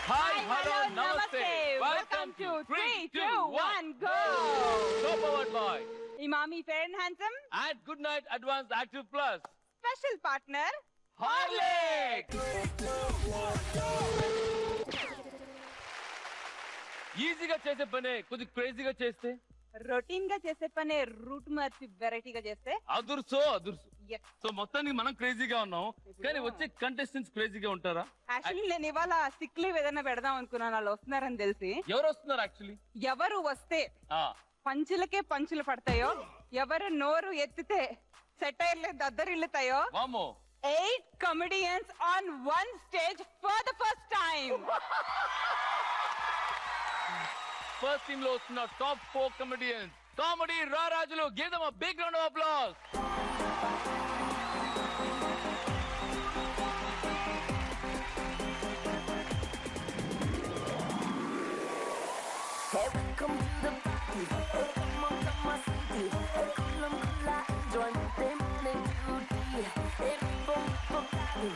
Hi, hello, namaste. Welcome to 3, 2, 1, go. So powered by Imami Fair and Handsome and Good Night Advanced Active Plus. special partner Horlicks. ఈజీగా చేసే పనే కొద్దిగా క్రేజీగా చేస్తే, routine గా చేసే పనే రూట్ మార్చి వెరైటీగా చేస్తే అదుర్సో. సో మొత్తానికి మనం క్రేజీగా ఉన్నాం, కానీ వచ్చే కంటెస్టెంట్స్ క్రేజీగా ఉంటారా? యాక్చువల్లీ నేను ఇవాళ సిక్ లీవ్ ఏదైనా పెడదాం అనుకున్నాను, వాళ్ళు వస్తున్నారని తెలిసి. ఎవరు వస్తున్నారు యాక్చువల్లీ? ఎవరు వస్తే పంచులకే పంచులు పడతాయో, ఎవరు నోరు ఎత్తితే సెటైర్లే దద్దరిల్లుతాయో, 8 comedians on one stage for the first time. First team లో వస్తున్న టాప్ 4 కమెడియన్స్, కామెడీ రారాజులు. Give them a big round of applause. Welcome to the party. Come on, come on, city. Kulam kula, enjoy the morning beauty. Bom bom party,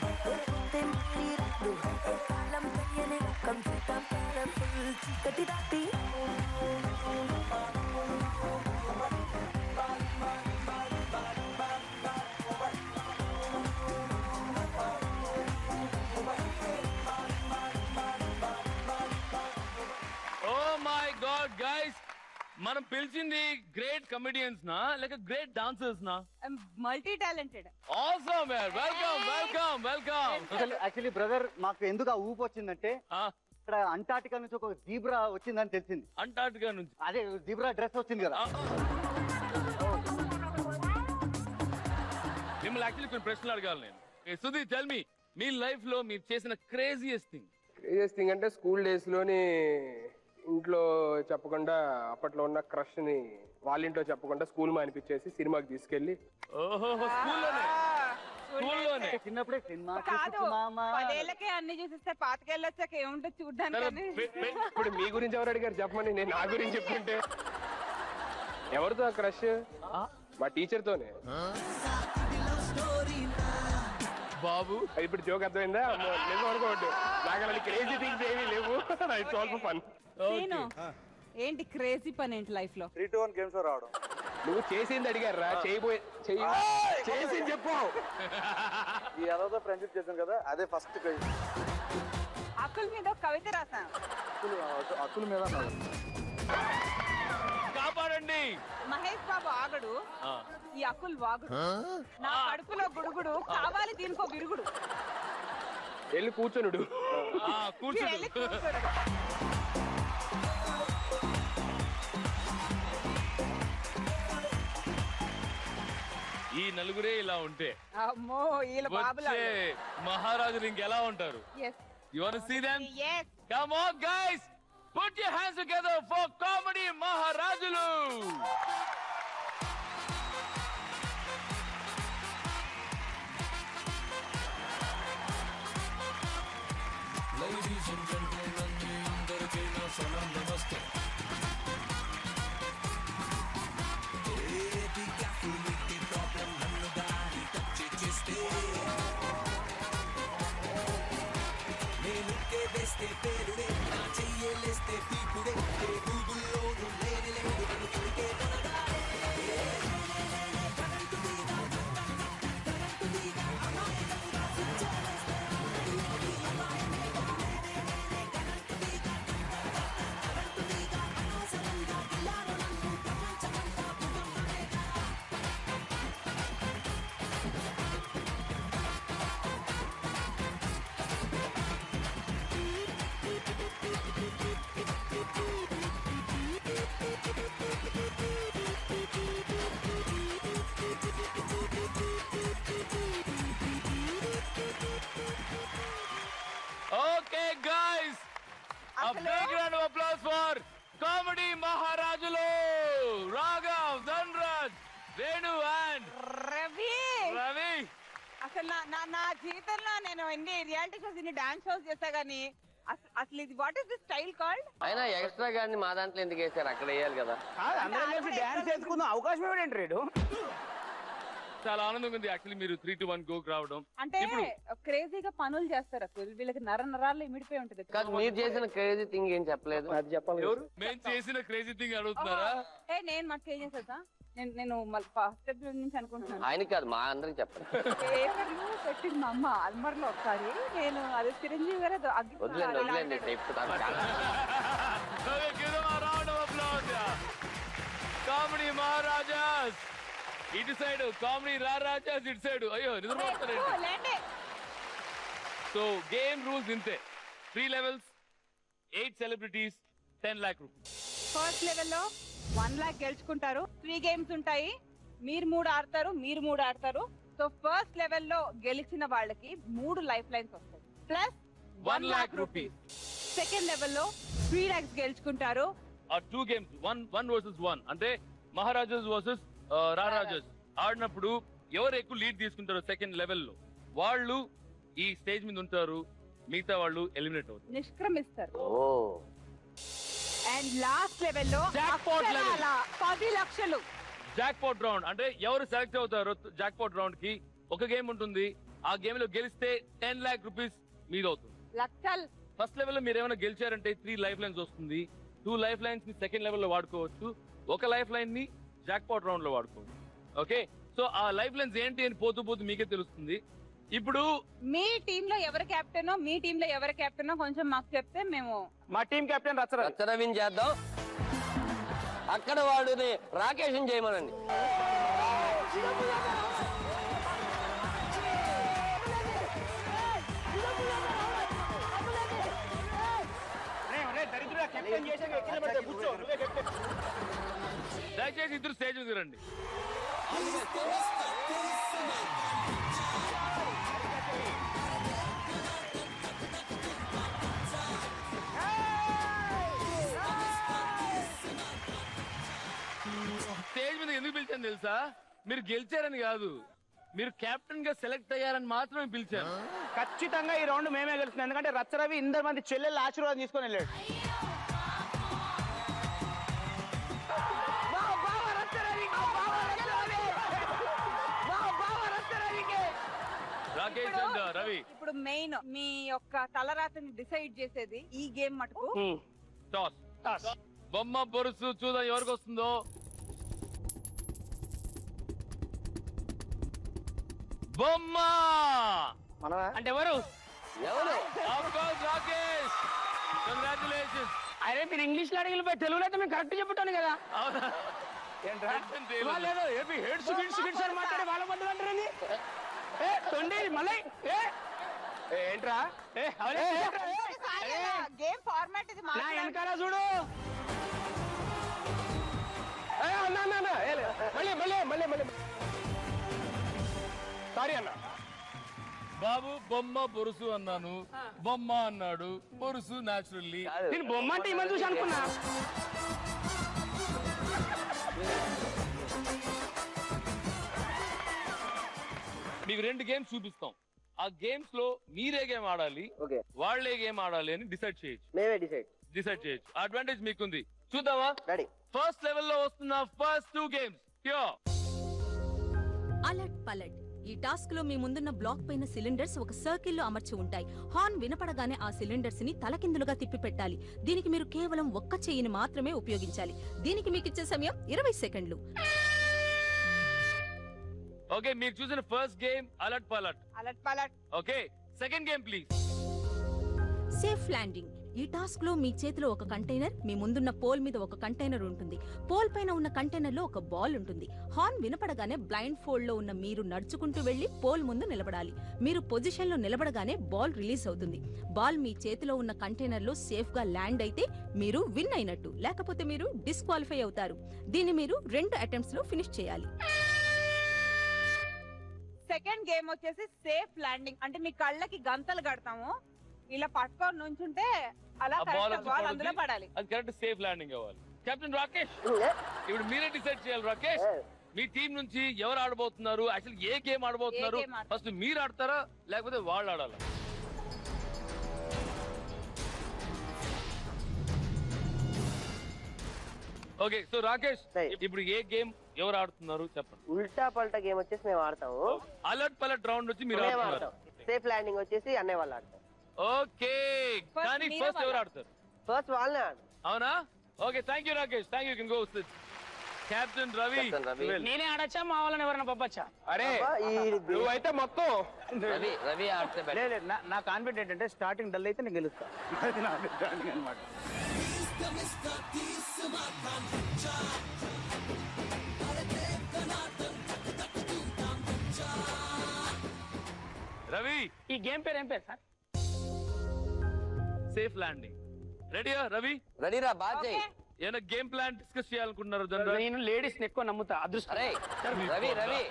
tem mirado. Kalam tayane, come to the colorful chikati dati. Oh my God, guys! మనం పిలిచింది great comedians నా లేక great dancers నా? Multi talented. Awesome man, welcome welcome welcome. Actually brother, మాకు ఎందుకు ఆ ఊపు వచ్చిందంటే ఇక్కడ అంటార్టికా నుంచి ఒక జీబ్రా వచ్చిందని తెలిసింది. అంటార్టికా నుంచి? అదే జీబ్రా డ్రెస్ వచ్చింది కదా. మిమ్మల్ని యాక్చువల్లీ కొన్ని ప్రశ్నలు అడగాలి నేను. సుధీ, టెల్ మీ, మీ లైఫ్ లో మీరు చేసిన క్రేజియస్ట్ థింగ్ అంటే స్కూల్ డేస్ లోని ఇంట్లో చెప్పకుండా అప్పట్లో ఉన్న క్రష్ ని వాళ్ళ ఇంట్లో చెప్పకుండా స్కూల్ మానిపించేసి సినిమాకి తీసుకెళ్లి. చిన్నప్పుడే సినిమా పదేళ్ళకే అన్ని చూసిస్తే పాతకెళ్ళొచ్చాక ఏముంటుంది చూడ్డానికి. ఇప్పుడు మీ గురించి ఎవరు అడిగారు చెప్పమని, నేను నా గురించి చెప్తుంటే. ఎవరితో ఆ క్రష్? మా టీచర్ తోనే బాబు. ఇప్పుడు జోక్ అర్థమైందా? నిజం అనుకోవద్దు, నాకు అలాంటి క్రేజీ థింగ్స్ ఏమీ లేవు. It's all for fun. ఏంటి క్రేజీ పని ఏంటి లైఫ్ లో? 3 to 1 గేమ్స్ లో రావడం. నువ్వు చేసింది అడిగారా? చేసింది చెప్పు. ఈ ఏదో ఫ్రెండ్షిప్ చేశాను కదా, అదే ఫస్ట్ క్రేజ్. అకుల్ మీద ఒక కవిత రాసాను. అకుల్ మీద కాపాడండి. మహేష్ బాబు ఆగడు, ఈ అకుల్ వాగుడు. నా కడుపులో గుడుగుడు కావాలి దీనికో విరుగుడు. వెళ్ళి కూర్చొనుడు. వెళ్ళి కూర్చోడు. ఈ నలుగురే ఇలా ఉంటే అమ్మో వీళ్ళ బాబులా మహారాజులు ఇంకెలా ఉంటారు? You want to see them? Yes. Come on guys, put your hands together for Comedy Maharajulu. Ladies and gentlemen, మీ అందరికీ నా సలాం నమస్తే. నేనుకే వేస్తే పేరుడే, నా చెయ్యలేస్తే పీపుడే, గూగుల్లోను లేని లేదు, నన్ను కొరికే కొనగానే కామెడీ మహారాజులు రాఘవ్, ధన్రాజ్, వేణు అండ్ రవి. రవి. అసలు నా జీవితంలో నేను ఎన్ని రియాలిటీ షోస్ ఇన్ని డాన్స్ షోస్ చేస్తా గానీ అసలు ఇది what is this style called? అయినా ఎక్స్ట్రా గాని మా దాంట్లో ఎందుకు వేసారు? అక్కడ వేయాలి కదా. అందరం కలిసి డాన్స్ చేసుకుందాం అవకాశం ఏమిటంటే రేడు. చాలా ఆనందంగా ఉంది యాక్చువల్లీ మీరు 3 to 1 గోకి రావడం. అంటే క్రేజీగా పనులు చేస్తారు అసలు వీళ్ళకి నరాలు ఇమిడిపోయి ఉంటది. కాదు, మీరు చేసిన క్రేజీ థింగ్ ఏం చెప్పలేదు. అది చెప్పాలి. ఎవరు మేము చేసిన క్రేజీ థింగ్ అడుగుతున్నారా? నేను మాకు ఏం చేస్తా నేను ఫస్ట్ నుంచి అనుకుంటున్నాను. ఆయనకి కాదు, మా అందరికి చెప్పండి. పేపర్లు పెట్టింది మా అమ్మ అల్మర్లో ఒకసారి. నేను అదే చిరంజీవి గారు వదిలేండి చెప్తాను. కామెడీ మహారాజాస్ ఇటు సైడ్, కామెడీ రాజాస్ ఇటు సైడ్. అయ్యో నిద్రపోతారండి. సో గేమ్ రూల్స్ ఇంతే. 3 levels, 8 celebrities, 10 lakh rupees. First లెవెల్లో 1 lakh గెలుచుకుంటారు. 3 games ఉంటాయి. మీరు 3 ఆడతారు, మీరు 3 ఆడతారు. సో ఫస్ట్ లెవెల్లో గెలిచిన వాళ్ళకి 3 లైఫ్ లైన్స్ వస్తాయి ప్లస్ 1 lakh rupees. సెకండ్ లెవెల్లో 3 lakhs గెలుచుకుంటారు. 2 games, 1 versus 1. అంటే మహారాజాస్ వర్సెస్ రారాజాస్ ఆడినప్పుడు ఎవరు ఎక్కువ లీడ్ తీసుకుంటారో సెకండ్ లెవెల్లో వాళ్ళు ఈ స్టేజ్ మీద ఉంటారు. మిగతా వాళ్ళు ఎలిమినేట్ అవుతారు, నిష్క్రమిస్తారు. ఓ అండ్ లాస్ట్ లెవెల్లో Jackpot level. 10 లక్షలు. జాక్పాట్ రౌండ్ అంటే ఎవరు సెలెక్ట్ అవుతారో జాక్పాట్ రౌండ్ కి ఒక గేమ్ ఉంటుంది. ఆ గేమ్ లో గెలిస్తే 10 lakh rupees మీద అవుతుంది. లక్షలు. ఫస్ట్ లెవెల్ లో మీరు ఏమైనా గెలిచారంటే 3 లైఫ్ లైన్స్ వస్తుంది. 2 లైఫ్ లైన్స్ ని సెకండ్ లెవెల్ లో వాడుకోవచ్చు. ఒక లైఫ్ లైన్ ని జాక్పాట్ రౌండ్ లో వాడుకోవచ్చు. ఓకే, సో ఆ లైఫ్ లైన్స్ ఏంటి అని పోతూ పోతూ మీకే తెలుస్తుంది. ఇప్పుడు మీ టీమ్ లో ఎవరు కెప్టెనో మీ టీమ్ లో ఎవరు కెప్టెనో కొంచెం మాకు చెప్తే మేము మా టీం కెప్టెన్ రచ్చరవిని చేద్దాం. అక్కడ వాడుని రాకేష్ చేయమనండి. దయచేసి ఇద్దరు స్టేజ్ మీద రండి. స్టేజ్ మీద ఎందుకు పిలిచాను తెలుసా? మీరు గెలిచారని కాదు, మీరు కెప్టెన్ గా సెలెక్ట్ అయ్యారని మాత్రమే పిలిచాను. ఖచ్చితంగా ఈ రౌండ్ మేమే గెలుస్తున్నాం. ఎందుకంటే రచ్చరవి 8 మంది చెల్లెళ్ళు ఆశీర్వాదం తీసుకొని వెళ్ళాడు. రాకేష్ అండ్ రవి, ఇప్పుడు మెయిన్ మీ యొక్క తలరాతని డిసైడ్ చేసేది ఈ గేమ్ మటుకు టాస్. బొమ్మ బొరుసు చూద్దాం ఎవరికి వస్తుందో. బొమ్మ అంటే ఎవరు? రాకేష్, కంగ్రాచులేషన్స్. అరే మీరు ఇంగ్లీష్ లో అడిగిన తెలుగులో అయితే మేము కరెక్ట్ చెప్పుతాను కదా. ఏంట్రా మాట్లాడే వాళ్ళ మధ్య అంటారని మళ్ళీ ఏంట్రా గేమ్ ఫార్మాట్ ఇది. వెనకాల చూడు. మళ్ళీ సారీ అన్న. బాబు బొమ్మ బొరుసు అన్నాను, బొమ్మ అన్నాడు, బొరుసు న్యాచురల్లీ. నేను బొమ్మ అంటే ఇమని చూసి అనుకున్నా. మీకు 2 గేమ్స్ చూపిస్తాం. ఆ గేమ్స్ లో మీరే గేమ్ ఆడాలి, వాళ్ళే గేమ్ ఆడాలి అని డిసైడ్ చేయొచ్చు. మేమే డిసైడ్ చేయొచ్చు. అడ్వాంటేజ్ మీకుంది. చూద్దామా? ఫస్ట్ లెవెల్ లో వస్తున్న ఫస్ట్ 2 గేమ్స్. అలర్ట్ పలట్. ఈ టాస్క్ లో మీ ముందున్న బ్లాక్ పైన సిలిండర్స్ ఒక సర్కిల్ లో అమర్చి ఉంటాయి. హార్న్ వినపడగానే ఆ సిలిండర్స్ ని తలకిందులుగా తిప్పి పెట్టాలి. దీనికి మీరు కేవలం ఒక్క చెయ్యిని మాత్రమే ఉపయోగించాలి. దీనికి మీకు ఇచ్చే సమయం 20 సెకండ్లు. ఓకే, మీరు చూసిన ఫస్ట్ గేమ్ అలర్ట్ పలట్. Okay, second game please. Safe landing. ఈ టాస్క్ లో మీ చేతిలో ఒక కంటైనర్, మీ ముందున్న పోల్ మీద ఒక కంటైనర్ ఉంటుంది. పోల్ పైన ఉన్న కంటైనర్ లో ఒక బాల్ ఉంటుంది. హార్న్ వినపడగానే బ్లైండ్ ఫోల్డ్ లో ఉన్న మీరు నడుచుకుంటూ వెళ్లి పోల్ ముందు నిలబడాలి. మీరు పొజిషన్ లో నిలబడగానే బాల్ రిలీజ్ అవుతుంది. బాల్ మీ చేతిలో ఉన్న కంటైనర్ లో సేఫ్ గా ల్యాండ్ అయితే మీరు విన్ అయినట్టు, లేకపోతే మీరు డిస్క్వాలిఫై అవుతారు. దీన్ని మీరు 2 అటెంప్ట్స్ లో ఫినిష్ చేయాలి. సెకండ్ గేమ్ వచ్చేసి సేఫ్ ల్యాండింగ్. అంటే మీ కళ్ళకి గంతలు కడతాము, ఇలా పట్టుకొని నుంచుంటే అలా ఆ బాల్ కరెక్ట్ బాల్ అందులో పడాలి. అది కరెక్ట్ సేఫ్ ల్యాండింగ్ అవ్వాలి. కెప్టెన్ రాకేష్, ఇప్పుడు మీరే డిసైడ్ చేయాలి. రాకేష్, మీ టీం నుంచి ఎవరు ఆడబోతున్నారు, అసలు ఏ గేమ్ ఆడబోతున్నారు? ఫస్ట్ మీరు ఆడతారా లేకపోతే వాళ్ళు ఆడాలా? ఓకే, సో రాకేష్, ఇప్పుడు ఏ గేమ్ ఎవరు ఆడుతున్నారు చెప్పండి. ఉల్టా పల్టా గేమ్ వచ్చేసి మేము ఆడతాము. అలర్ట్ పలర్ట్ రౌండ్ వచ్చి మీరు ఆడుతున్నారు. సేఫ్ ల్యాండింగ్ వచ్చేసి అన్నయ్య వాళ్ళు ఆడతారు. ఓకే, కానీ ఫస్ట్ ఎవరు ఆడతారు? ఫస్ట్ వాళ్ళనే ఆడు. అవునా? Okay, thank you Rakesh, thank you. Can go captain Ravi. నేనే ఆడచ్చా, మా వాళ్ళని ఎవరైనా పంపచ్చా? అరే నువ్వైతే మొత్తం రవి ఆడితే నా కాన్ఫిడెంట్ ఏంటంటే స్టార్టింగ్ డల్ అయితే నేను గెలుస్తా. అది నా అండర్స్టాండింగ్ అనమాట. రవి, ఈ గేమ్ పేరు ఏం పేరు సార్? Safe landing. రెడీయా రవి? రెడీరా, బాగా చెయ్యి. ఏమైనా గేమ్ ప్లాన్ డిస్కస్ చేయాలనుకుంటున్నారు? నేను లేడీస్ ఎక్కువ నమ్ముతా. అదృష్టం. రవి రవి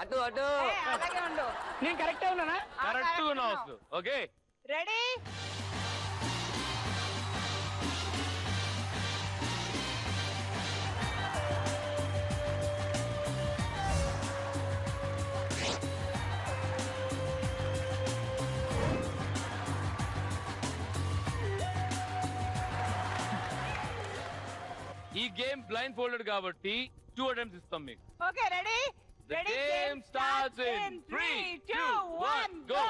అటు అటు అలాగే ఉండు. నేను కరెక్టే ఉన్నానా? కరెక్ట్ గా ఓకే, రెడీ? ఈ గేమ్ బ్లైండ్ ఫోల్డెడ్ కాబట్టి 2 అటెంప్ట్స్ ఇస్తాం మీకు. Okay, ready? The game starts in 3, 2, 1, go!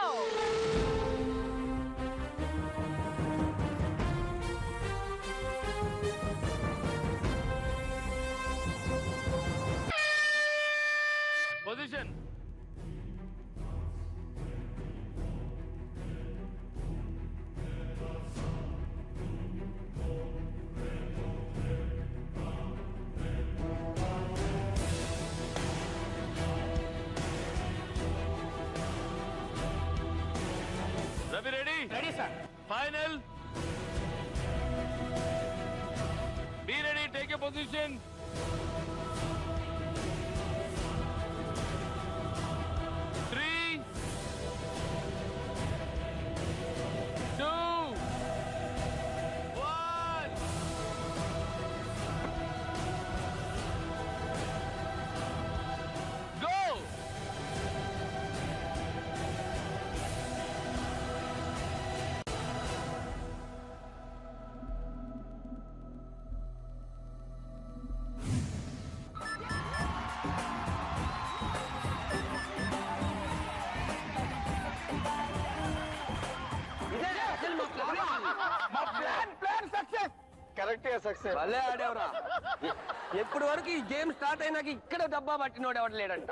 Position. Ravi, ready? Ready, sir. Final. Be ready, take your position. Three, 2, 1. Go! Correct success. భలే ఆడేవరా. ఎప్పటి వరకు ఈ గేమ్ స్టార్ట్ అయినాక ఇక్కడ డబ్బా పట్టినోడు ఎవరు లేడంట.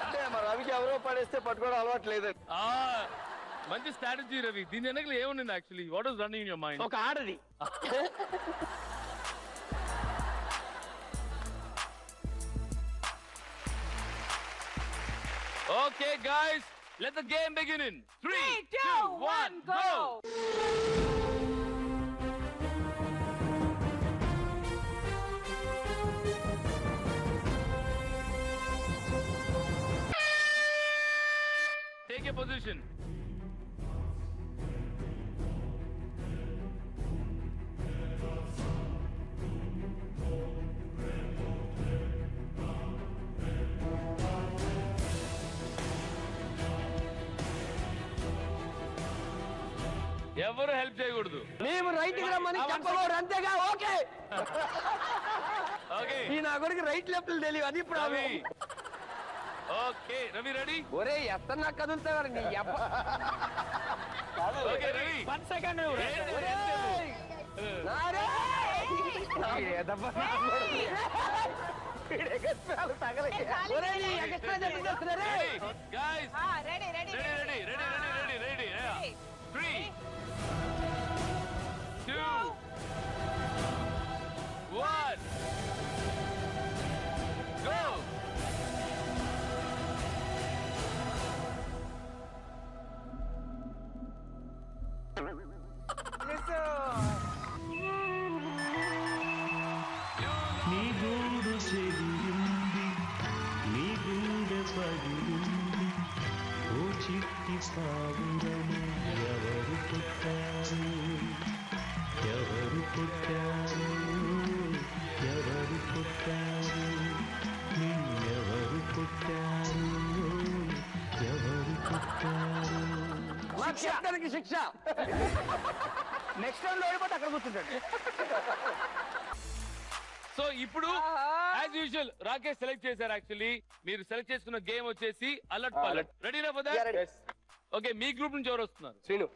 అంటే మా రవికి ఎవరో పడేస్తే పట్టుకోవడం అలవాటు లేదండి. మంచి స్ట్రాటజీ రవి. దీని వెనకలు ఏముంది actually? What was running in your mind? ఒక ఆడది. Okay, guys, let the game begin in 3, 2, 1, go! Take your position. ఎవరు హెల్ప్ చేయకూడదు. మేము రైట్ కి రమ్మని చెప్పకూడదు, అంతేగా? Okay okay. ఈ నా కొడుకు రైట్ లెఫ్ట్ తెలియదు, అది ఇప్పుడు రవి. Okay Ravi, ready? ఒరే ఎత్త నాకు కదులుతావారు నీ అబ్బ. Okay Ravi, 1 second. guys, ready? Ready? ready. 3, 2, 1, go! నీ గూడు చెదిరింది, నీ చిట్టి పావురము ఎవరు పుట్టారు ఎవరు పుట్టారు ఎవరు పుట్టారు ఎవరు పుట్టారు ఎవరు పుట్టారు శబ్దానికి శిక్ష నెక్స్ట్ రౌండ్ ఓడిపోతే అక్కడ కూర్చుంటాడు సో ఇప్పుడు యాజ్ యూజువల్ రాకేష్ సెలెక్ట్ చేశారు. యాక్చువల్లీ మీరు సెలెక్ట్ చేసుకున్న గేమ్ వచ్చేసి అలర్ట్ పాలర్ట్. రెడీనా for that? Okay, me group నుంచి ఎవరు వస్తున్నారు? శ్రీను.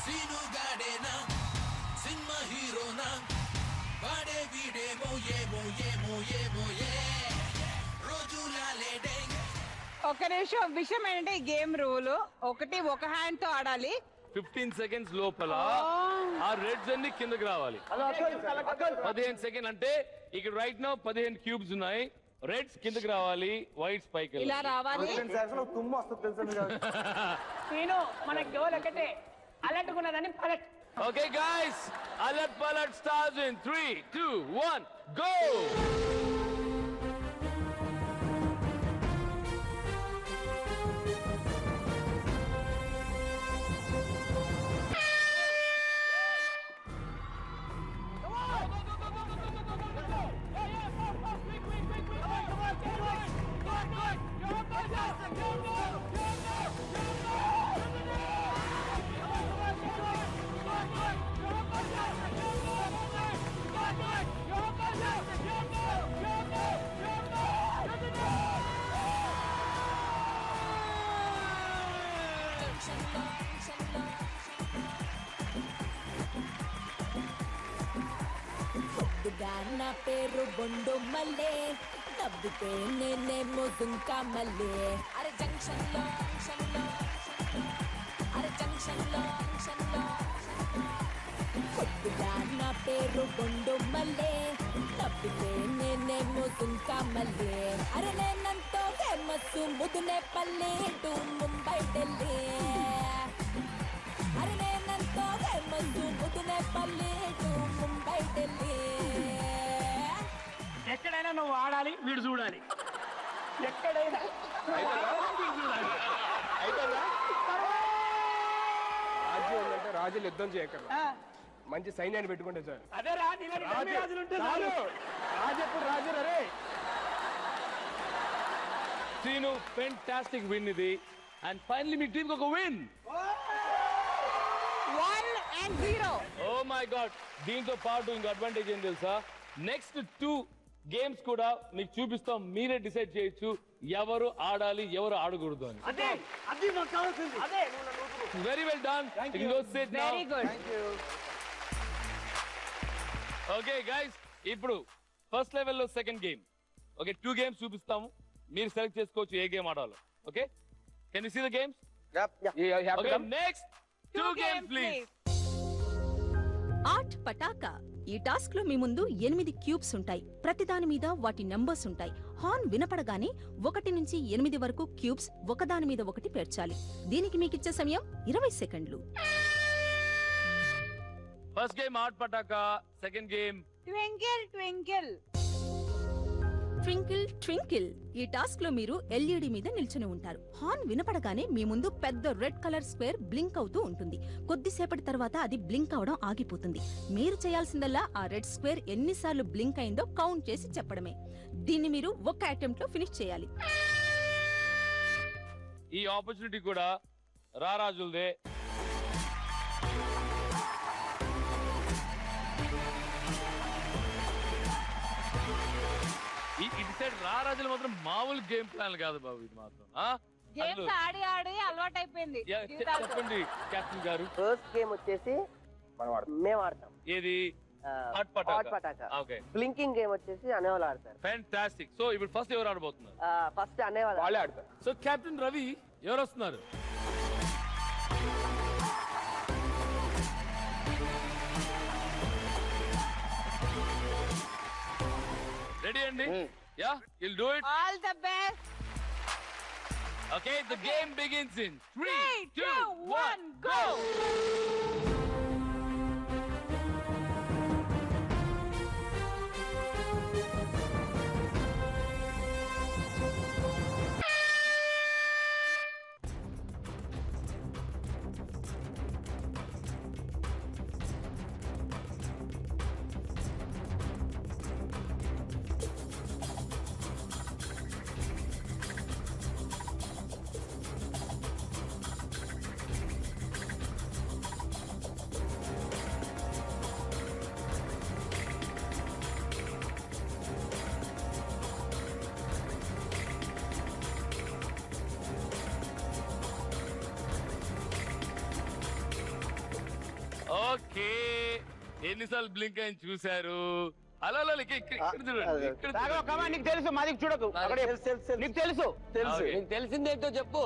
సీను గాడేనా సినిమా హీరోనా వాడే వీడేమో ఏమో ఏమో ఏమో ఏ రోజు లాలేడే. ఒక నిమిషం, విషయం ఏంటంటే గేమ్ రూల్ ఒకటి ఒక హ్యాండ్ తో ఆడాలి. 15 సెకండ్స్ లోపల ఆ రెడ్స్ అన్ని కిందకి రావాలి. 15 సెకండ్ అంటే ఇక్కడ రైట్ నౌ 15 క్యూబ్స్ ఉన్నాయి. రెడ్స్ కిందకి రావాలి, వైట్స్ పైకి ఇలా రావాలి. నేను మన గోల్ ఒకటే అలర్ట్ ఉన్నదని పలట్. ఓకే గైస్, అలర్ట్ పలట్ స్టార్ట్స్ ఇన్ 3 2 1 గో. నా పేరు బొండు మల్లే నవ్వితే నేనేమో దుంకా మల్లే. అరే జంక్షన్ లో అరే జంక్షన్ లో కొద్దిగా నా పేరు బొండు మల్లే నవ్వితే నేనేమో దుంకా మల్లే. అరే నేనంతో ఫేమస్ ముదునే పల్లి టు ముంబై ఢిల్లీ. అరే నేనంతో ఫేమస్ ముదునే పల్లి టు ముంబై ఢిల్లీ. ఎక్కడైనా నువ్వు ఆడాలి, వీడు చూడాలి. ఎక్కడైనా రాజ్యం ఉందంటే రాజులు యుద్ధం చేయకర్లా, మంచి సైన్యాన్ని పెట్టుకుంటే చాలు. అదే రాజులు ఉంటే రాజు ఎప్పుడు రాజు రే. శ్రీను, ఫెంటాస్టిక్ విన్ ఇది. అండ్ ఫైనల్లీ మీ టీమ్ ఒక విన్. 1-0. Oh my god. దీంతో పాటు ఇంకో అడ్వాంటేజ్ ఏం తెలుసా? నెక్స్ట్ 2 గేమ్స్ కూడా మీకు చూపిస్తాం. మీరే డిసైడ్ చేయొచ్చు ఎవరు ఆడాలి ఎవరు ఆడకూడదు అని. Very well done. Very good. Okay guys, ఇప్పుడు ఫస్ట్ లెవెల్లో సెకండ్ గేమ్. ఓకే, 2 గేమ్స్ చూపిస్తాము. మీరు సెలెక్ట్ చేసుకోవచ్చు ఏ గేమ్ ఆడాలో. Okay, can you see the games? Okay, next 2 games please. Art Pataka. ఈ టాస్క్ లో మీ ముందు 8 క్యూబ్స్ ఉంటాయి. ప్రతిదాని మీద వాటి నంబర్స్ ఉంటాయి. హార్న్ వినపడగానే 1 నుంచి 8 వరకు క్యూబ్స్ ఒకదాని మీద ఒకటి పేర్చాలి. దీనికి మీకిచ్చే సమయం 20 సెకండ్లు. First game art Pataka, second game twinkle twinkle. Twinkle twinkle. ఈ టాస్క్ లో మీరు ఎల్ఈడి మీద నిల్చుని ఉంటారు. హార్న్ వినపడగానే మీ ముందు పెద్ద రెడ్ కలర్ స్క్వేర్ బ్లింక్ అవుతూ ఉంటుంది. కొద్దిసేపటి తర్వాత అది బ్లింక్ అవడం ఆగిపోతుంది. మీరు చేయాల్సిందల్లా ఆ రెడ్ స్క్వేర్ ఎన్నిసార్లు బ్లింక్ అయిందో కౌంట్ చేసి చెప్పడమే. దీన్ని మీరు ఒక్క అటెంప్ట్ లో ఫినిష్ చేయాలి. ఈ ఆపర్చునిటీ కూడా రారాజులదే. ఇటు సైడ్ రారాజులు మాత్రం మామూలు గేమ్ ప్లాన్ కాదు బాబు. ఇది మాత్రం గేమ్స్ ఆడి ఆడి అలవాటు అయిపోయింది. చెప్పండి కెప్టెన్ గారు. ఫస్ట్ గేమ్ వచ్చేసి మేము ఆడతాం. ఏది? Hot Pataka. Okay. Blinking game వచ్చేసి అనేవాళ్ళు ఆడతారు. ఫ్యాంటాస్టిక్. సో ఇప్పుడు ఫస్ట్ ఎవరు ఆడబోతున్నారు? ఫస్ట్ అనేవాళ్ళు వాళ్ళే ఆడతారు. సో కెప్టెన్ రవి ఎవరు వస్తున్నారు? రెడీ అండి? Yeah, you'll do it. All the best. Okay, the game begins in 3 2 1 go. Okay ఎన్నిసార్లు బ్లింక్ అని చూశారు అలా ఇక్కడ చూడండి నీకు తెలుసు మాది చూడకు నీకు తెలుసు నీకు తెలిసిందేంటో చెప్పు.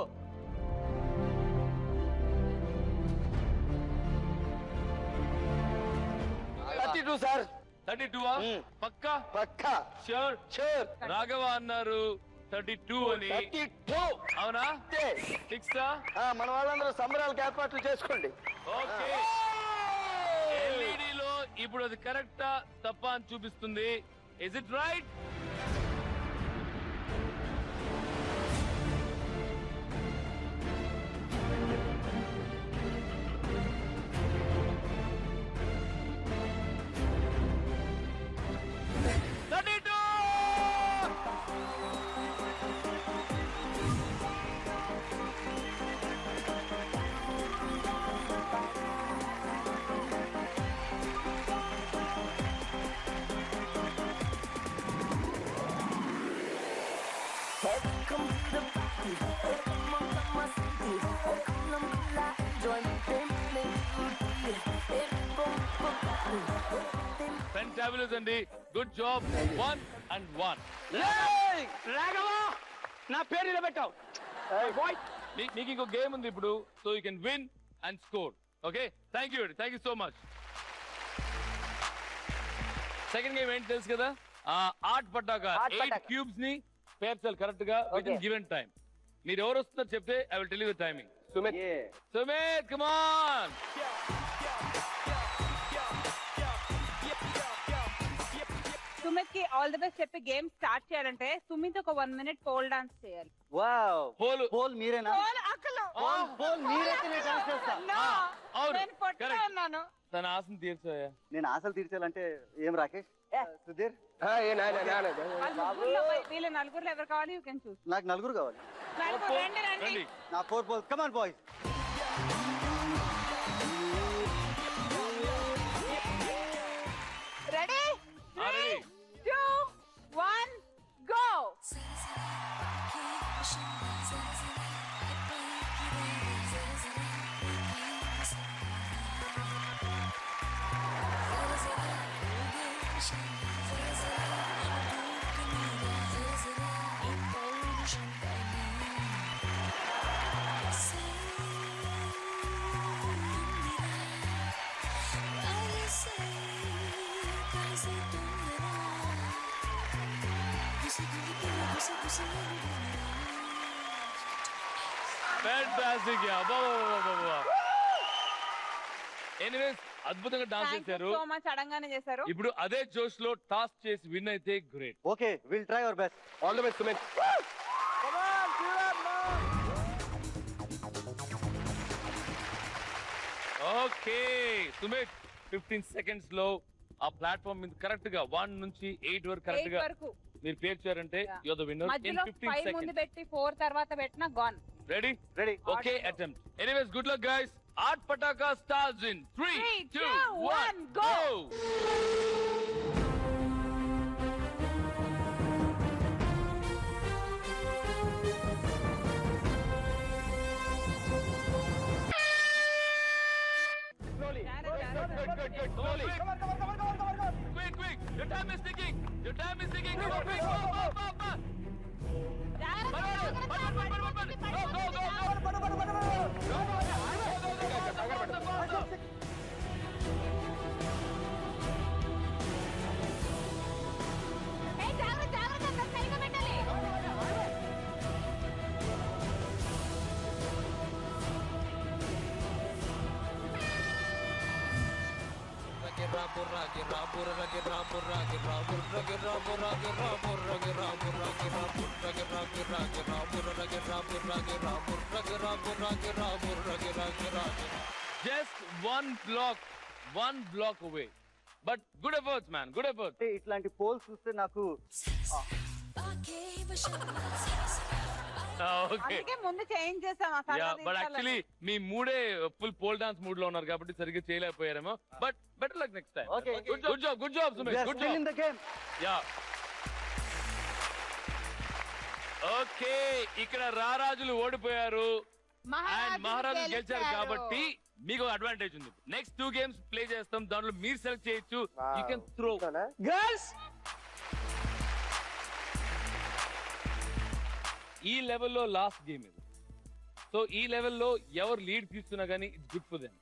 సార్ 32 పక్కా షూర్ రాఘవ అన్నారు 32 అని. అవునా ఫిక్స్? మన వాళ్ళందరూ సంబరాలకు ఏర్పాట్లు చేసుకోండి. ఓకే ఎల్ఈడి లో ఇప్పుడు అది కరెక్టా తప్ప అని చూపిస్తుంది. Is it right? Come to the party, come on, come on, city. Come on, enjoy the feeling beauty. Fantabulous అండి, గుడ్ జాబ్. 1 and 1. రాఘవ నా పేరు నిలబెట్టావు. మీకు ఇంకో గేమ్ ఉంది ఇప్పుడు, so you can win and score. Okay thank you so much. Second game ఏంటి తెలుసు కదా, ఆర్ట్ పటాకా 8 క్యూబ్స్ ని పేర్చాలి కరెక్ట్ గా విత్ ఇన్ గివెన్ టైం. మీరు ఎవరు వస్తున్నారు చెప్తే I will tell you the timing. Sumit come on. Sumit కి ఆల్ ది బెస్ట్ చెప్పి గేమ్ స్టార్ట్ చేయాలంటే సుమిత్ ఒక 1 minute పోల్ డాన్స్ చేయాలి. వావ్ పోల్ మీరేనా? పోల్ మీరైతే నేను డాన్స్ చేస్తా. నేను పొట్ట ఉన్నాను. తన ఆశను తీర్చాయా? నేను ఆశలు తీర్చాలంటే ఏం రాకేష్ సుధీర్ వీళ్ళ నలుగురు ఎవరు కావాలి? You can choose. నాకు నలుగురు కావాలి. రండి. నా 4 balls. Come on boys. Ready 3 2 1 go. Fantastic. Anyways అద్భుతంగా డాన్స్ చేశారు. సో మచ్ అడంగానే చేశారు. ఇప్పుడు అదే జోష్ లో టాస్క్ చేసి విన్ అయితే great. Okay will try our best. All the best Sumit. Okay Sumit 15 seconds లో ఆ ప్లాట్ఫామ్ మీద కరెక్ట్ గా 1 నుంచి 8 వరకు కరెక్ట్ గా మీరు పేర్చారంటే you are the winner in 15 seconds. ముందు పెట్టి 4 తర్వాత పెట్టినా gone. Ready okay attempt. Anyways good luck guys. Art Pataka starts in 3 2 1 go. Good. Slowly. Come on. Quick. Your time is ticking. Come on, quick. Go. Just one block away. But good efforts, man. Good efforts. ఇట్లాంటి poles చూస్తే నాకు అందుకే ముందు change చేసాం. But actually మీ మూడే full pole dance mood లో ఉన్నారు కాబట్టి సరిగ్గా చేయలేకపోయారేమో. But better luck next time. Good job Sumesh. Good job in the game. Yeah okay ఇక్కడ రారాజులు ఓడిపోయారు. అండ్ మహారాజు గెలిచారు కాబట్టి మీకు అడ్వాంటేజ్ ఉంది. నెక్స్ట్ 2 గేమ్స్ ప్లే చేస్తాం, దాంట్లో మీరు సెలెక్ట్ చేయొచ్చు. You can throw girls. ఈ లెవెల్లో లాస్ట్ గేమ్ ఇది. సో ఈ లెవెల్లో ఎవరు లీడ్ తీసుకున్నా కానీ ఇట్స్ గుడ్ ఫర్ దెమ్.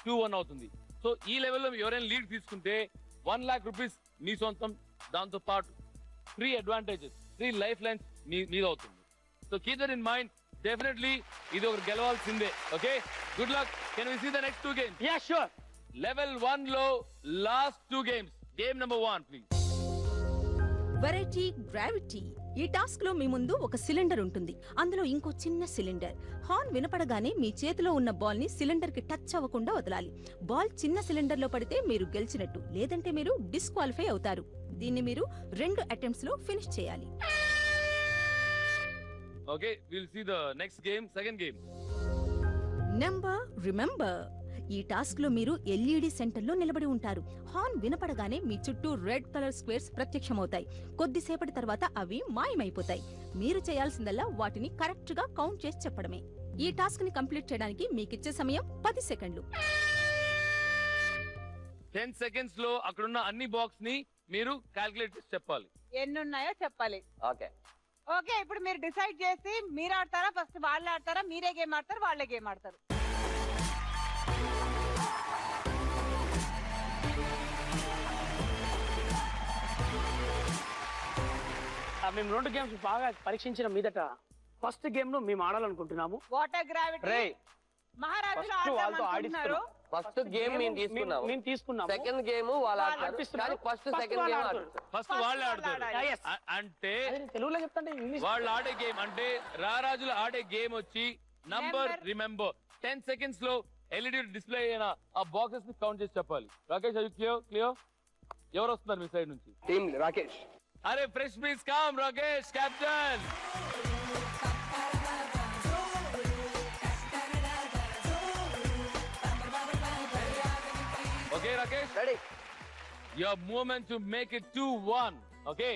2-1 అవుతుంది. సో ఈ లెవెల్లో ఎవరైనా లీడ్ తీసుకుంటే 1 lakh rupees మీ సొంతం, దాంతో పాటు 3 అడ్వాంటేజెస్, 3 లైఫ్ లైన్స్ మీద అవుతుంది. So keep that in mind. Definitely ఇది ఒకటి గెలవాల్సిందే. Okay, good luck. Can we see the next 2 games? Yeah sure. Level 1 లో last 2 games. Game number 1 please. Variety gravity. ఈ టాస్క్ లో మీ ముందు ఒక సిలిండర్ ఉంటుంది, అందులో ఇంకో చిన్న సిలిండర్. హార్న్ వినపడగానే మీ చేతిలో ఉన్న బాల్ ని సిలిండర్ కి టచ్ అవ్వకుండా వదలాలి. బాల్ చిన్న సిలిండర్ లో పడితే మీరు గెలిచినట్టు, లేదంటే మీరు డిస్క్వాలిఫై అవుతారు. దీన్ని మీరు 2 అటెంప్ట్స్ లో ఫినిష్ చేయాలి. Okay, will see the next game, second game. Number remember. ఈ టాస్క్ లో మీరు ఎల్ఈడి సెంటర్ లో నిలబడి ఉంటారు. హార్న్ వినపడగానే మీ చుట్టూ రెడ్ కలర్ స్క్వేర్స్ ప్రత్యక్షమవుతాయి. కొద్దిసేపటి తర్వాత అవి మాయమైపోతాయి. మీరు చేయాల్సిందల్లా వాటిని కరెక్ట్ గా కౌంట్ చేసి చెప్పడమే. ఈ టాస్క్ ని కంప్లీట్ చేయడానికి మీకిచ్చే సమయం 10 సెకండ్లు. 10 seconds లో అక్కడున్న అన్ని బాక్స్ ని మీరు క్యాల్కులేట్ చేసి చెప్పాలి. ఎన్ని ఉన్నాయో చెప్పాలి. ఓకే ఓకే, ఇప్పుడు మీరు డిసైడ్ చేసి మీరు ఆడతారా, ఫస్ట్ వాళ్ళు ఆడతారా, మీరే గేమ్ ఆడతారు, వాళ్ళే గేమ్ ఆడతారు? మేము 2 గేమ్స్ బాగా పరీక్షించిన మీదట ఫస్ట్ గేమ్ ను మేము ఆడాలనుకుంటున్నాము. Water gravity. మహారాజులు ఆడుతున్నారు. ఫస్ట్ గేమ్ మేము తీసుకున్నాము. సెకండ్ గేమ్ వాళ్ళు ఆడతారు. ఫస్ట్ సెకండ్ గేమ్ ఆడతారు. ఫస్ట్ వాళ్ళే ఆడతారు. అంటే తెలుగులో చెప్తాంటే ఇంగ్లీష్. వాళ్ళు ఆడే గేమ్ అంటే రారాజులు ఆడే గేమ్ వచ్చి నంబర్ రిమెంబర్. 10 seconds లో ఎల్ఈడి డిస్ప్లే అయిన ఆ బాక్సెస్ ని కౌంట్ చేసి చెప్పాలి. రాకేష్, అది క్లియర్? ఎవరు వస్తున్నారు మీ సైడ్ నుంచి? టీమ్ రాకేష్. అరే fresh please come Rakesh, captain. Okay Rakesh, ready. your moment to make it 2-1. Okay,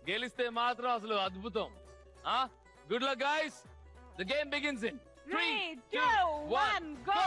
గెలిస్తే మాత్రం అసలు అద్భుతం. Good luck guys. The game begins in 3, 2, 1 go.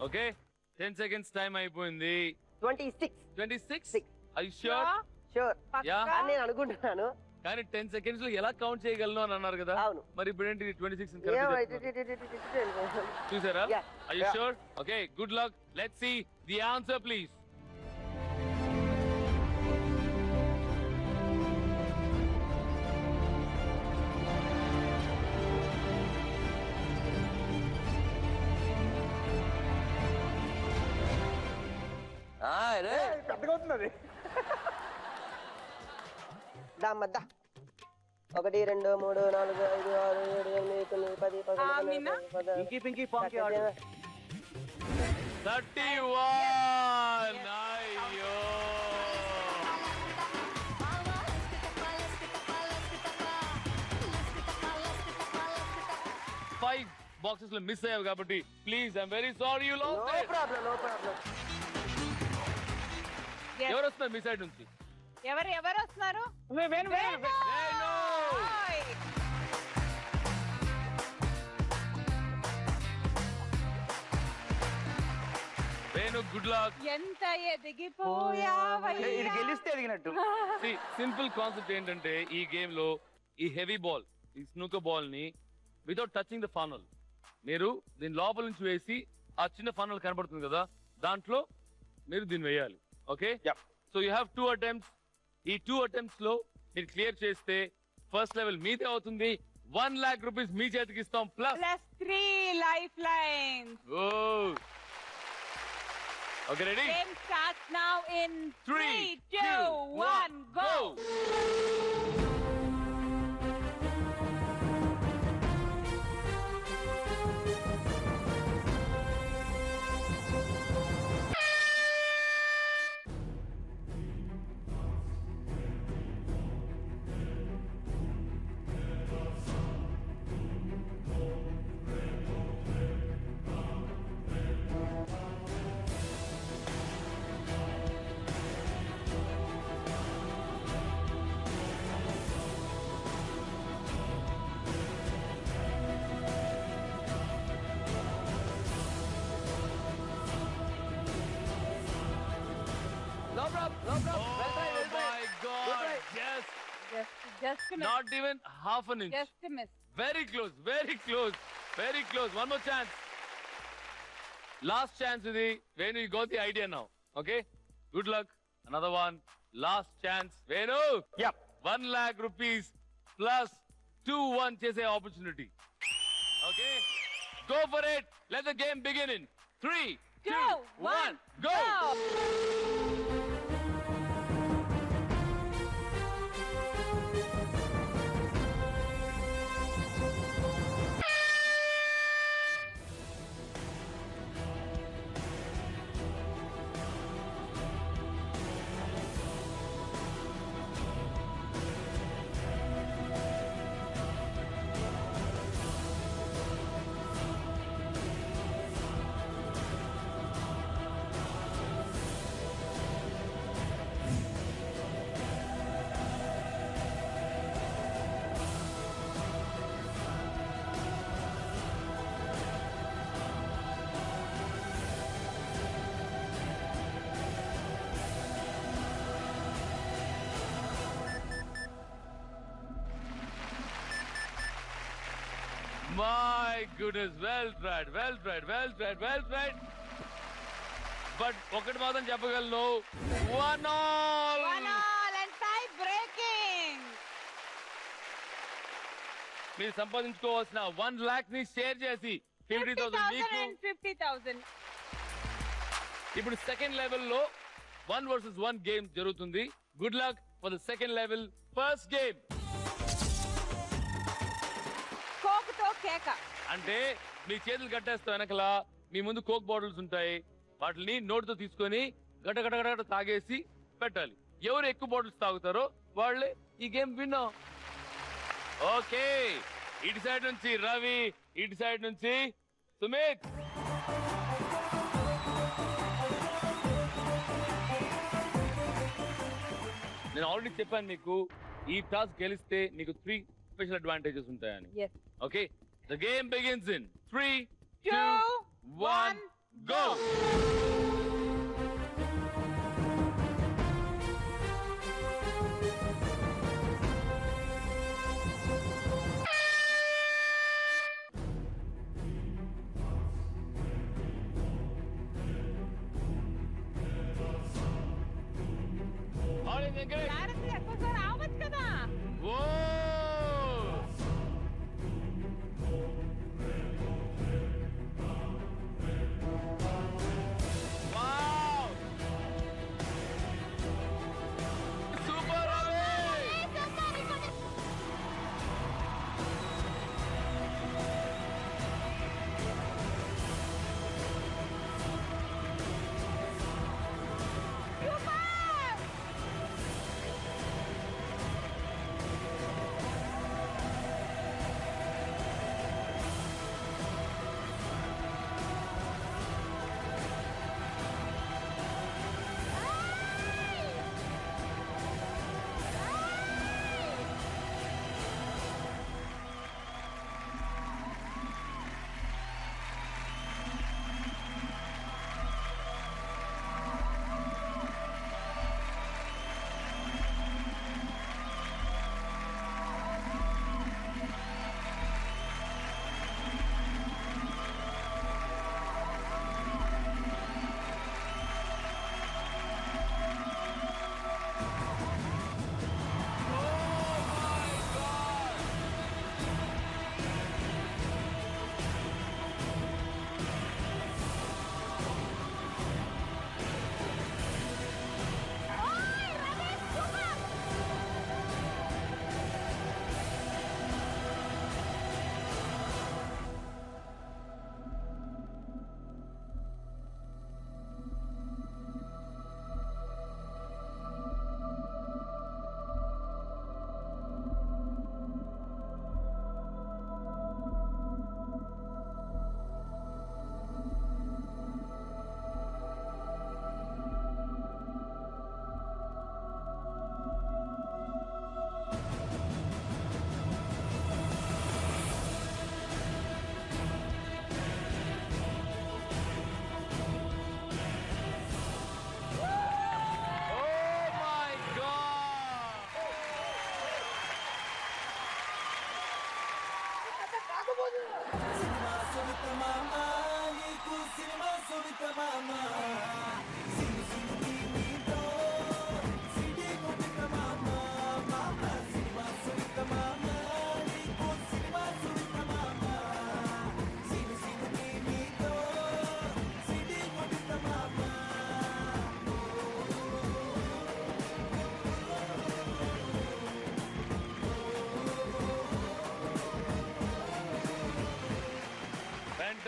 Okay, 10 seconds time అయిపోయింది. 26. Are you sure? Sure. Yeah? నేను అనుకుంటున్నాను. కానీ 10 seconds లో ఎలా కౌంట్ చేయగలను అని అన్నారు కదా. అవును. మరి ఇప్పుడు ఏంటి 26 చూసారా? Are you sure? Okay, good luck. Let's see the answer please. పెద్దగా అవుతుంది. దామ్మద్దా 1 2 3 4 5 6 7 8 9 10 11 పింకీ పింకీ ఫాంకీ ఆడు. 31. అయ్యో, 5 బాక్సెస్ లో మిస్ అయ్యావు కాబట్టి please I'm very sorry. You lost. No problem. ఎవరు వస్తున్నారు మీ సైడ్ నుంచి? ఎవరు వస్తున్నారు? Venu, good luck. ఎంత ఎదిగిపోయావయ్యా. ఇది గెలిస్తే ఎదిగినట్టు. సింపుల్ కాన్సెప్ట్ ఏంటంటే ఈ గేమ్ లో ఈ హెవీ బాల్, ఈ స్నూకర్ బాల్ ని వితౌట్ టచింగ్ ద ఫనల్ మీరు దీని లోపల నుంచి వేసి ఆ చిన్న ఫనల్ కనబడుతుంది కదా, దాంట్లో మీరు దీన్ని వేయాలి. Okay, so you have 2 attempts. ఈ 2 attempts లో మీరు క్లియర్ చేస్తే ఫస్ట్ లెవెల్ మీదే అవుతుంది. 1 lakh rupees మీ చేతికి ఇస్తాం plus 3 life lines. Okay, ready? Game starts now in 3, 2, 1 go. my God. Just a miss. Not even half an inch. Just a miss. Very close, very close, very close. One more chance. Last chance, Vidhi. Venu, you got the idea now. Okay? Good luck. Another one. Last chance. Venu. Yep. 1 lakh rupees plus 2-1 chase opportunity. Okay? Go for it. Let the game begin in 3, 2, 1, go! My goodness, well tried. But ఒకటి మాత్రం చెప్పగలను 1-all. 1-all and tie breaking. మీరు సంపాదించుకోవాల్సిన 1 lakh ని share చేసి 50,000 మీకు 50,000. ఇప్పుడు second లెవెల్లో 1 versus 1 game జరుగుతుంది. Good luck for the second level first game. Coke తో కేక. అంటే మీ చేతులు కట్టేస్తాం వెనకల మీ ముందు కోక్ బాటిల్స్ ఉంటాయి. వాటిని నోటితో తీసుకొని గట తాగేసి పెట్టాలి. ఎవరు ఎక్కువ బాటిల్స్ తాగుతారో వాళ్ళే ఈ గేమ్ విన్. ఓకే, ఇటు సైడ్ నుంచి రవి, ఇటు సైడ్ నుంచి సుమిత్. నేను ఆల్రెడీ చెప్పాను మీకు ఈ టాస్క్ గెలిస్తే మీకు 3 స్పెషల్ అడ్వాంటేజెస్ ఉంటాయని. Okay, the game begins in 3, 2, 1, go. రావచ్చు కదా.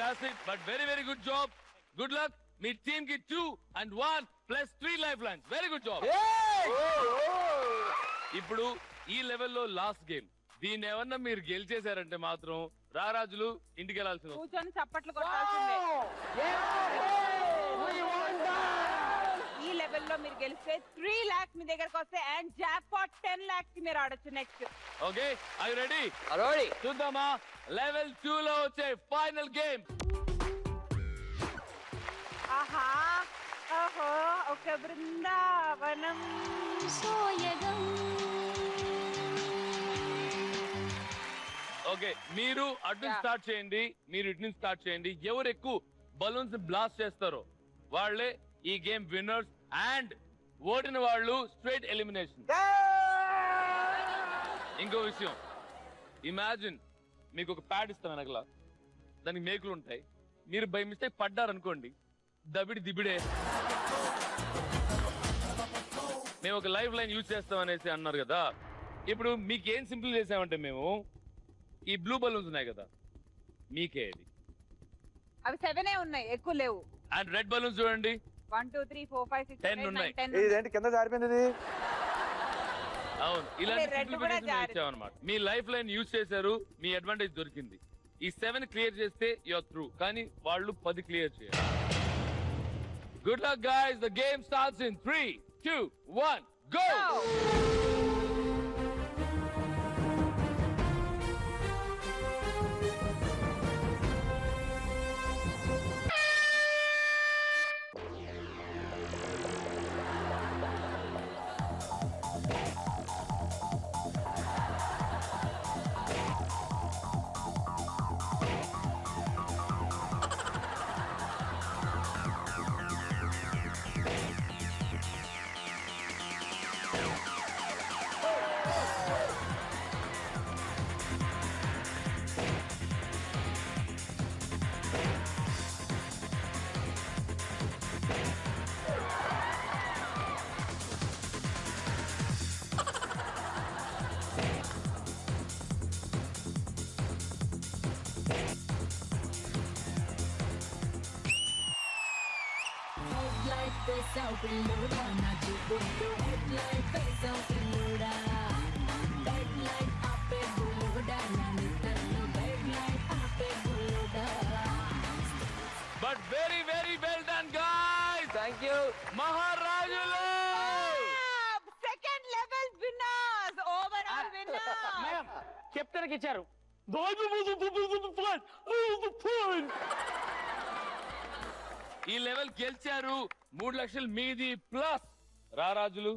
fantastic, but very, very good job. Good luck. Me team ki 2 and 1 plus 3 lifelines. Very good job. ఇప్పుడు ఈ లెవెల్లో లాస్ట్ గేమ్. దీన్ని ఏమన్నా మీరు గెలిచేశారంటే మాత్రం రారాజులు ఇంటికి వెళ్ళాల్సింది. కూర్చొని చప్పట్లు కొట్టాల్సిందే. ఈ లెవెల్లో మీరు గెలిస్తే 3 lakhs మీ దగ్గరకు వస్తే అండ్ జాక్పాట్ 10 lakhs కి మీరు ఆడొచ్చు next. Okay, are you ready? Ready. చూద్దామా లెవెల్ 2 లో వచ్చే ఫైనల్ గేమ్. ఆహా, ఓహో, ఒక బృందావనం సోయగం. ఓకే, మీరు అటు నుంచి స్టార్ట్ చేయండి, మీరు ఇటు నుంచి స్టార్ట్ చేయండి. ఎవరు ఎక్కువ బలూన్స్ బ్లాస్ట్ చేస్తారో వాళ్ళే ఈ గేమ్ విన్నర్స్ అండ్ ఓడిన వాళ్ళు స్ట్రైట్ ఎలిమినేషన్. ఇంకో విషయం, ఇమాజిన్ మీకు ఒక ప్యాడ్ ఇస్తాం వెనకలా, దానికి మేకులు ఉంటాయి. మీరు బై మిస్టేక్ పడ్డారనుకోండి, దబిడి దిబిడే. మేము ఒక లైఫ్ లైన్ యూజ్ చేస్తాం అనేసి అన్నారు కదా. ఇప్పుడు మీకేం సింపుల్ చేసామంటే మేము ఈ బ్లూ బలూన్స్ ఉన్నాయి కదా, మీకే ఇది. అవి 7 ఉన్నాయి, ఎక్కువ లేవు. అండ్ రెడ్ బలూన్స్ చూడండి, 1 2 3 4 5 6 10 ఉన్నాయి. ఇదేంటి కింద జారిపోయింది? అవును, ఇలాంటి ఇచ్చామన్నమాట. మీ లైఫ్ లైన్ యూజ్ చేశారు, మీ అడ్వాంటేజ్ దొరికింది. ఈ 7 క్లియర్ చేస్తే యూఆర్ త్రూ, కానీ వాళ్ళు 10 క్లియర్ చేయాలి. Good luck guys, the game starts in 3 2 1 go. But very, very well done, guys. Thank you. Maharajulu. Second level winners, overall winners. Madam captain కి ఇచ్చారు. ఈ లెవెల్ గెలిచారు. 3 లక్షలు మీది ప్లస్ రారాజులు.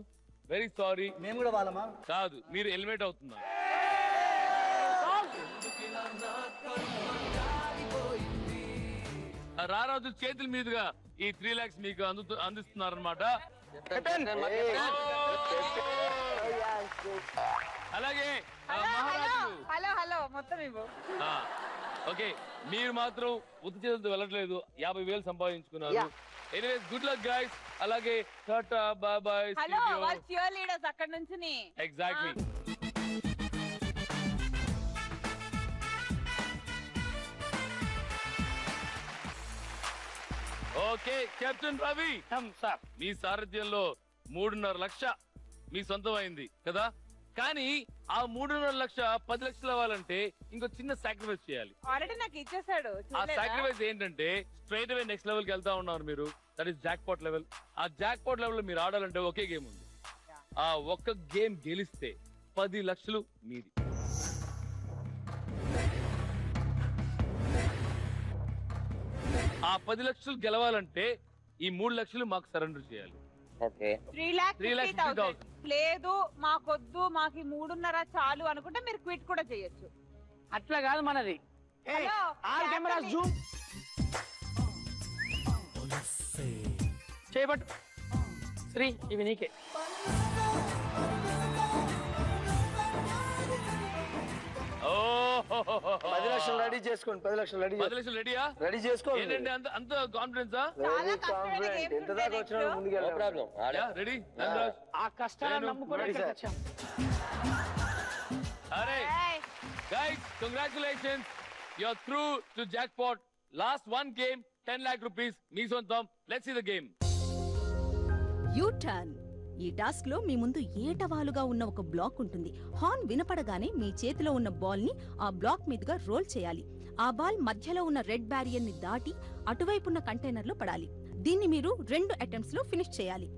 Very sorry. మేము కూడా వాళ్ళమా? కాదు, మీరు ఎలిమినేట్ అవుతున్నారు. రారాజు చేతుల మీదుగా ఈ 3 lakhs మీకు అందిస్తున్నారన్నమాట. అలాగే హలో హలో మొత్తం ఇవ్వు. ఓకే, మీరు మాత్రం ఉత్తి చేతులతో వెళ్ళట్లేదు, 50,000 సంపాదించుకున్నారు. Anyways good luck guys. అలాగే టాటా బాయ్ బాయ్. హలో, వాళ్ళు చీర్ లీడర్స్ అక్కడ నుంచి. Exactly. Okay, captain Ravi sir, మీ సారథ్యంలో 3.5 లక్ష మీ సొంతం అయింది కదా. కానీ ఆ 3.5 లక్ష 10 లక్షలు అవ్వాలంటే ఇంకో చిన్న సాక్రిఫైస్ చేయాలి. ఆల్రెడీ నాకు ఇచ్చేసాడు. ఆ సాక్రిఫైస్ ఏంటంటే స్ట్రైట్ అవే నెక్స్ట్ లెవెల్ కి వెళ్తా ఉన్నారు మీరు. That is jackpot level. ఆ జాక్ పాట్ లెవెల్ లో మీరు ఆడాలంటే ఒకే గేమ్ ఉంది. ఆ ఒక్క గేమ్ గెలిస్తే 10 లక్షలు మీది. ఆ 10 లక్షలు గెలవాలంటే ఈ 3 లక్షలు మాకు సరెండర్ చేయాలి. 3,50,000 లేదు, మాకొద్దు, మాకు 3.5 చాలు అనుకుంటే మీరు క్విట్ కూడా చేయొచ్చు. అట్లా కాదు మనది. జూమ్ చేయబట్టు శ్రీ, ఇవి నీకే. ఓ 10 లక్షలు రెడీ చేసుకోండి. 10 లక్షలు రెడీ. 10 లక్షలు రెడీయా? రెడీ చేసుకోండి. ఏంటంటే అంత కాన్ఫిడెన్సా? ఎంత దాకా వచ్చినా ముందుకెళ్ళాలి. రెడీ. ఆ కష్టాలను నమ్ముకోవడానికి వచ్చాం. అరే guys, congratulations, you or through to jackpot Last one game, 10 lakh rupees. Me sontam. Let's see the game. You turn. ఈ టాస్క్ లో మీ ముందు ఏటవాలుగా ఉన్న ఒక బ్లాక్ ఉంటుంది. హార్న్ వినపడగానే మీ చేతిలో ఉన్న బాల్ ని ఆ బ్లాక్ మీదుగా రోల్ చేయాలి. ఆ బాల్ మధ్యలో ఉన్న రెడ్ బ్యారియర్ ని దాటి అటువైపున్న కంటైనర్ లో పడాలి. దీన్ని మీరు 2 అటెంప్ట్స్ లో ఫినిష్ చేయాలి.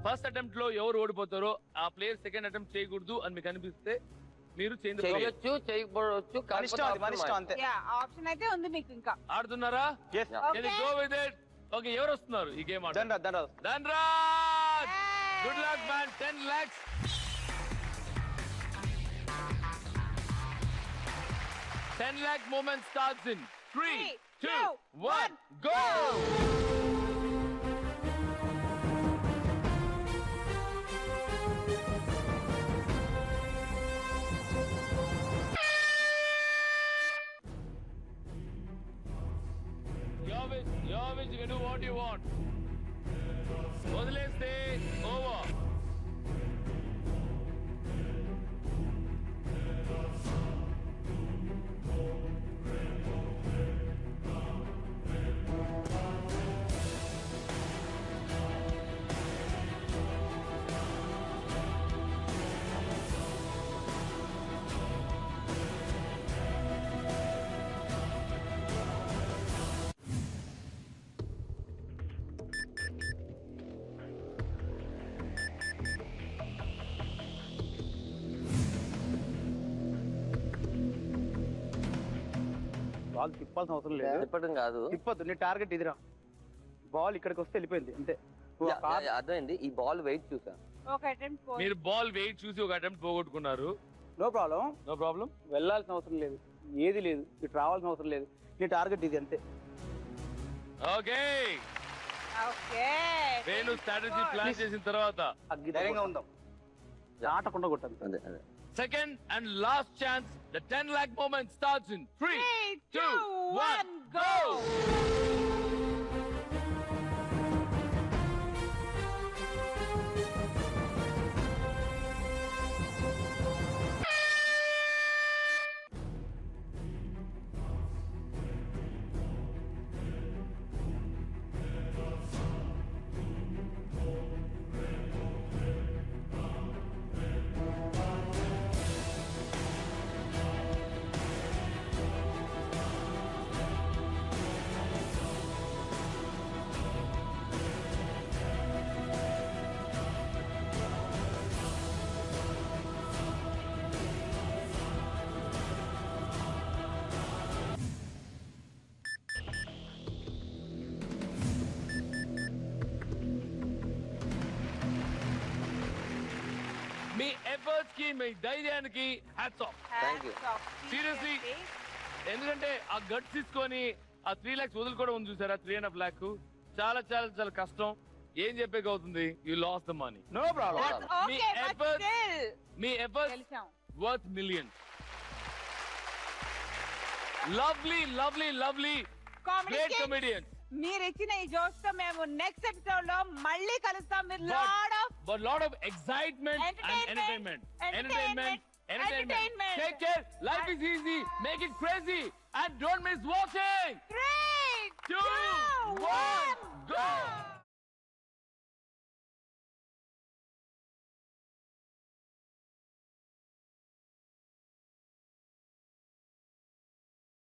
ఫస్ట్ అటెంప్ట్ లో ఎవరు ఓడిపోతారో ఆ ప్లేయర్ సెకండ్ అటెంప్ట్ చేయకూడదు అని మీకు అనిపిస్తే మీరు చేయొచ్చు, చేయకపోవచ్చు. ఆప్షన్ అయితే ఉంది మీకు. ఇంకా ఆడుతున్నారా? Go with it. ఓకే, ఎవరు వస్తున్నారు ఈ game Dhanraj. Good luck man. 10 lakhs. 10 lakh moment starts in 3, 2, 1, go! Your wish, you can do what you want. వదిలేస్తే over. బాల్ తిప్పాల్సిన అవసరం లేదు. తిప్పడం కాదు, తిప్పొద్దు. నీ టార్గెట్ ఇదిరా. బాల్ ఇక్కడికి వస్తే వెళ్ళిపోయింది అంతే. అర్థమైంది. ఈ బాల్ వెయిట్ చూసా. మీరు బాల్ వెయిట్ చూసి ఒక అటెంప్ట్ పోగొట్టుకున్నారు. No problem. No problem. వెళ్ళాల్సిన అవసరం లేదు, ఏది లేదు, ఇటు రావాల్సిన అవసరం లేదు. నీ టార్గెట్ ఇది అంతే. ఓకే వేణు స్ట్రాటజీ ప్లాన్ చేసిన తర్వాత ధైర్యంగా ఉందాం, ఆటకుండా కొట్టాలి. Second and last chance, the 10 lakh moment starts in 3, 2, 1, go! Me efforts కి, మీ ధైర్యానికి హ్యాట్స్ ఆఫ్. సీరియస్లీ, ఎందుకంటే ఆ గట్స్ తీసుకొని ఆ 3 lakhs వదులుకోవడం ఉంది చూసారా, 3.5 lakh చాలా చాలా చాలా కష్టం. ఏం చెప్పేక అవుతుంది? You loss the money. No problem. మీ efforts worth millions. Lovely lovely lovely great comedians. మీరు ఇచ్చిన ఈ జోష్ తో మేము నెక్స్ట్ ఎపిసోడ్ లో మళ్ళీ కలుస్తాం. With lot of excitement and entertainment. Take care. Life is easy. Make it crazy and don't miss watching. 3, 2, 1, go.